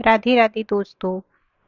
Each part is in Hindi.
राधे राधे दोस्तों।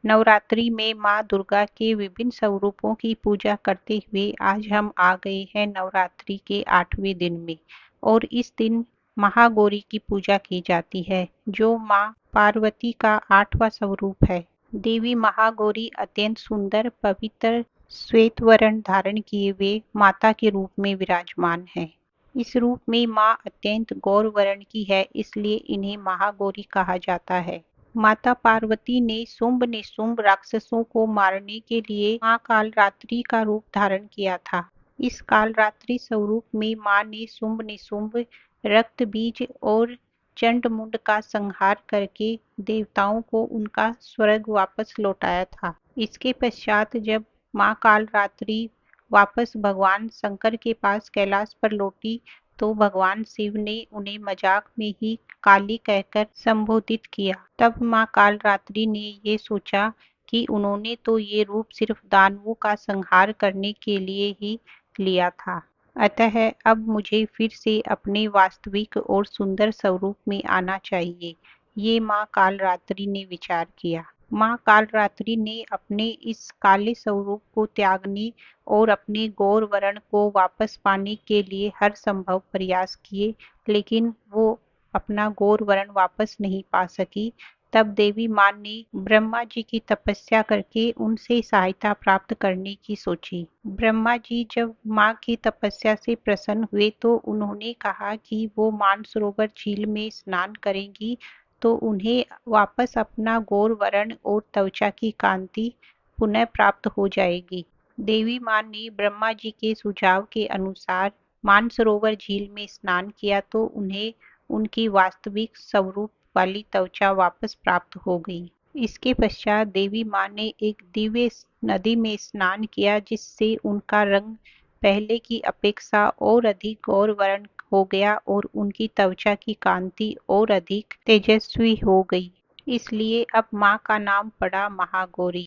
नवरात्रि में माँ दुर्गा के विभिन्न स्वरूपों की पूजा करते हुए आज हम आ गए हैं नवरात्रि के 8वें दिन में। और इस दिन महागौरी की पूजा की जाती है जो माँ पार्वती का 8वां स्वरूप है। देवी महागौरी अत्यंत सुंदर पवित्र श्वेत वर्ण धारण किए हुए माता के रूप में विराजमान है। इस रूप में माँ अत्यंत गौर वर्ण की है, इसलिए इन्हें महागौरी कहा जाता है। माता पार्वती ने शुंभ निशुंभ राक्षसों को मारने के लिए माँ कालरात्रि का रूप धारण किया था। इस कालरात्रि स्वरूप में माँ ने शुंभ निशुंभ रक्त बीज और चंड मुंड का संहार करके देवताओं को उनका स्वर्ग वापस लौटाया था। इसके पश्चात जब माँ कालरात्रि वापस भगवान शंकर के पास कैलाश पर लौटी तो भगवान शिव ने उन्हें मजाक में ही काली कहकर संबोधित किया। तब माँ कालरात्रि ने ये सोचा कि उन्होंने तो ये रूप सिर्फ दानवों का संहार करने के लिए ही लिया था, अतः अब मुझे फिर से अपने वास्तविक और सुंदर स्वरूप में आना चाहिए। ये माँ कालरात्रि ने विचार किया। माँ कालरात्रि ने अपने इस काले स्वरूप को त्यागने और अपने गौर वर्ण को वापस पाने के लिए हर संभव प्रयास किए, लेकिन वो अपना गौर वर्ण वापस नहीं पा सकी। तब देवी माँ ने ब्रह्मा जी की तपस्या करके उनसे सहायता प्राप्त करने की सोची। ब्रह्मा जी जब माँ की तपस्या से प्रसन्न हुए तो उन्होंने कहा कि वो मानसरोवर झील में स्नान करेंगी तो उन्हें वापस अपना गौर वर्ण और त्वचा की कांति पुनः प्राप्त हो जाएगी। देवी माँ ने ब्रह्मा जी के सुझाव के अनुसार मानसरोवर झील में स्नान किया तो उन्हें उनकी वास्तविक स्वरूप वाली त्वचा वापस प्राप्त हो गई। इसके पश्चात देवी माँ ने एक दिव्य नदी में स्नान किया जिससे उनका रंग पहले की अपेक्षा और अधिक गौर वर्ण हो गया और उनकी त्वचा की कांति और अधिक तेजस्वी हो गई। इसलिए अब माँ का नाम पड़ा महागौरी।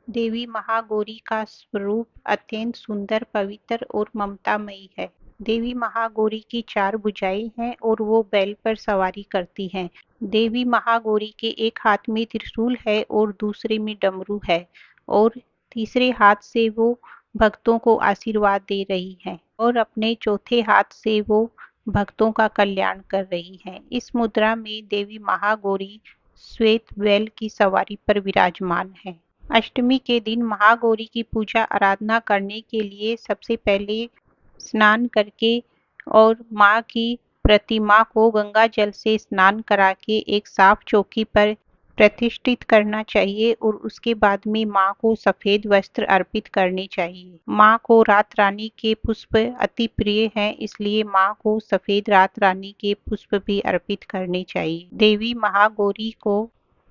देवी महागौरी का स्वरूप अत्यंत सुंदर पवित्र और ममतामयी है। देवी महागौरी की 4 भुजाएं हैं और वो बैल पर सवारी करती हैं। देवी महागौरी के एक हाथ में त्रिशूल है और दूसरे में डमरू है और तीसरे हाथ से वो भक्तों को आशीर्वाद दे रही है और अपने चौथे हाथ से वो भक्तों का कल्याण कर रही है। इस मुद्रा में देवी महागौरी श्वेत बैल की सवारी पर विराजमान है। अष्टमी के दिन महागौरी की पूजा आराधना करने के लिए सबसे पहले स्नान करके और माँ की प्रतिमा को गंगा जल से स्नान करा के एक साफ चौकी पर प्रतिष्ठित करना चाहिए और उसके बाद में माँ को सफेद वस्त्र अर्पित करने चाहिए। माँ को रात रानी के पुष्प अति प्रिय हैं, इसलिए माँ को सफेद रात रानी के पुष्प भी अर्पित करने चाहिए। देवी महागौरी को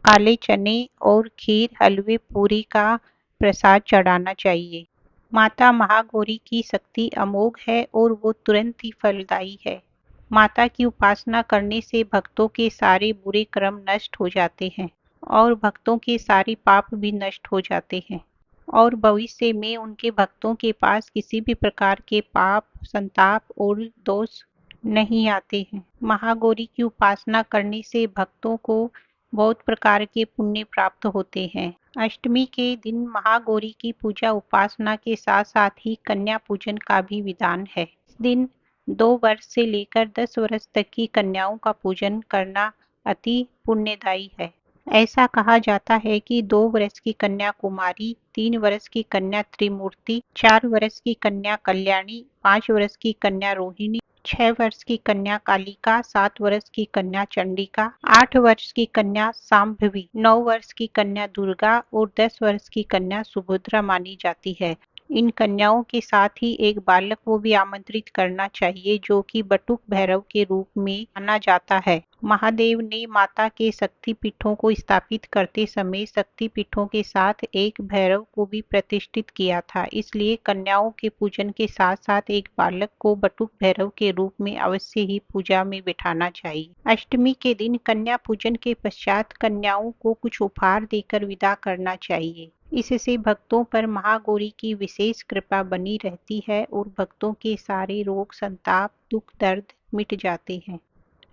काले चने और खीर हलवे पूरी का प्रसाद चढ़ाना चाहिए। माता महागौरी की शक्ति अमोघ है और वो तुरंत ही फलदायी है। माता की उपासना करने से भक्तों के सारे बुरे कर्म नष्ट हो जाते हैं और भक्तों के सारे पाप भी नष्ट हो जाते हैं और भविष्य में उनके भक्तों के पास किसी भी प्रकार के पाप, संताप और दोष नहीं आते हैं। महागौरी की उपासना करने से भक्तों को बहुत प्रकार के पुण्य प्राप्त होते हैं। अष्टमी के दिन महागौरी की पूजा उपासना के साथ साथ ही कन्या पूजन का भी विधान है। इस दिन 2 वर्ष से लेकर 10 वर्ष तक की कन्याओं का पूजन करना अति पुण्यदायी है। ऐसा कहा जाता है कि 2 वर्ष की कन्या कुमारी, 3 वर्ष की कन्या त्रिमूर्ति, 4 वर्ष की कन्या कल्याणी, 5 वर्ष की कन्या रोहिणी, 6 वर्ष की कन्या कालिका, 7 वर्ष की कन्या चंडिका, 8 वर्ष की कन्या सांभवी, 9 वर्ष की कन्या दुर्गा और 10 वर्ष की कन्या सुभद्रा मानी जाती है। इन कन्याओं के साथ ही एक बालक को भी आमंत्रित करना चाहिए जो कि बटुक भैरव के रूप में माना जाता है। महादेव ने माता के शक्ति पीठों को स्थापित करते समय शक्ति पीठों के साथ एक भैरव को भी प्रतिष्ठित किया था, इसलिए कन्याओं के पूजन के साथ साथ एक बालक को बटुक भैरव के रूप में अवश्य ही पूजा में बिठाना चाहिए। अष्टमी के दिन कन्या पूजन के पश्चात कन्याओं को कुछ उपहार देकर विदा करना चाहिए। इससे भक्तों पर महागौरी की विशेष कृपा बनी रहती है और भक्तों के सारे रोग, संताप, दुख, दर्द मिट जाते हैं।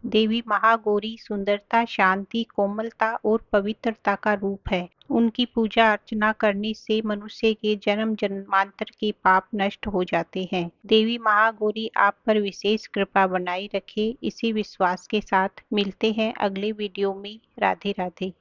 देवी महागौरी सुंदरता, शांति, कोमलता और पवित्रता का रूप है। उनकी पूजा अर्चना करने से मनुष्य के जन्म जन्मांतर के पाप नष्ट हो जाते हैं। देवी महागौरी आप पर विशेष कृपा बनाए रखे, इसी विश्वास के साथ मिलते हैं अगले वीडियो में। राधे राधे।